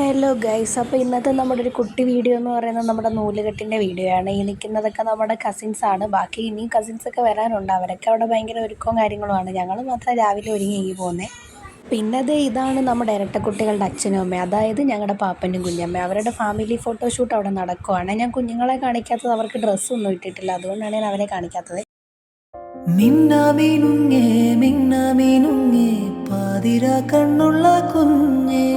Hello guys, അപ്പോൾ ഇന്നത്തെ നമ്മുടെ ഒരു കുട്ടി വീഡിയോ എന്ന് പറയുന്നത് നമ്മുടെ നൂലുകെട്ടിൻ്റെ വീഡിയോ ആണ്. ഈ നിൽക്കുന്നതൊക്കെ നമ്മുടെ കസിൻസാണ്. ബാക്കി ഇനിയും കസിൻസൊക്കെ വരാനുണ്ട്. അവരൊക്കെ അവിടെ ഭയങ്കര ഒരുക്കവും കാര്യങ്ങളുമാണ്. ഞങ്ങൾ മാത്രം രാവിലെ ഒരുങ്ങി പോകുന്നത്. പിന്നെ ഇതാണ് നമ്മുടെ ഇരട്ടക്കുട്ടികളുടെ അച്ഛനും അമ്മയും, അതായത് ഞങ്ങളുടെ പാപ്പനും കുഞ്ഞമ്മയും. അവരുടെ ഫാമിലി ഫോട്ടോഷൂട്ട് അവിടെ നടക്കുവാണ്. ഞാൻ കുഞ്ഞുങ്ങളെ കാണിക്കാത്തത്, അവർക്ക് ഡ്രസ്സൊന്നും ഇട്ടിട്ടില്ല, അതുകൊണ്ടാണ് ഞാൻ അവരെ കാണിക്കാത്തത്. മിന്നാമീനുങ്ങേ മിന്നാമീനുങ്ങേ പാതിര കണ്ണുള്ള കുഞ്ഞേ,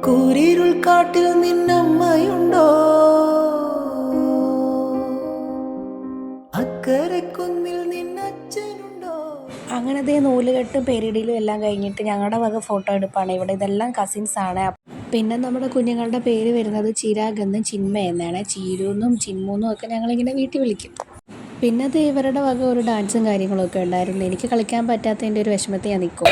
കൂരിരുൾ കാട്ടിൽ നിന്നമ്മയുണ്ടോ, അക്കരെ കുന്നിൽ നിന്നച്ഛനുണ്ടോ. അങ്ങനത്തെ നൂലുകെട്ടും പേരിടിയിലും എല്ലാം കഴിഞ്ഞിട്ട് ഞങ്ങളുടെ വക ഫോട്ടോ എടുപ്പാണ് ഇവിടെ. ഇതെല്ലാം കസിൻസാണ്. പിന്നെ നമ്മുടെ കുഞ്ഞുങ്ങളുടെ പേര് വരുന്നത് ചിരാഗ് എന്നും ചിന്മ എന്നാണ്. ചീരുന്നും ചിന്മൂന്നും ഒക്കെ ഞങ്ങളിങ്ങനെ വീട്ടിൽ വിളിക്കും. പിന്നെ ഇവരുടെ വക ഒരു ഡാൻസും കാര്യങ്ങളൊക്കെ ഉണ്ടായിരുന്നു. എനിക്ക് കളിക്കാൻ പറ്റാത്തതിൻ്റെ ഒരു വിഷമത്തിൽ ഞാൻ നിൽക്കും.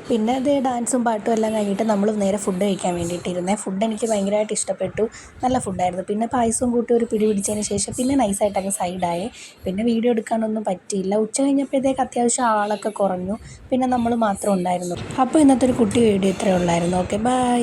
പിന്നെ ഡാൻസും പാട്ടും എല്ലാം കഴിഞ്ഞിട്ട് നമ്മൾ നേരെ ഫുഡ് കഴിക്കാൻ വേണ്ടിയിട്ടിരുന്നത്. ഫുഡ് എനിക്ക് ഭയങ്കരമായിട്ട് ഇഷ്ടപ്പെട്ടു. നല്ല ഫുഡായിരുന്നു. പിന്നെ പായസവും കൂട്ടി ഒരു പിടി പിടിച്ചതിന് ശേഷം പിന്നെ നൈസായിട്ട് അങ്ങ് സൈഡായി. പിന്നെ വീഡിയോ എടുക്കാനൊന്നും പറ്റിയില്ല. ഉച്ച കഴിഞ്ഞപ്പോഴത്തേക്ക് അത്യാവശ്യം ആളൊക്കെ കുറഞ്ഞു. പിന്നെ നമ്മൾ മാത്രം ഉണ്ടായിരുന്നു. അപ്പോൾ ഇന്നത്തെ ഒരു കുട്ടി വീഡിയോ ഇത്രയേ ഉള്ളായിരുന്നു. Okay, by.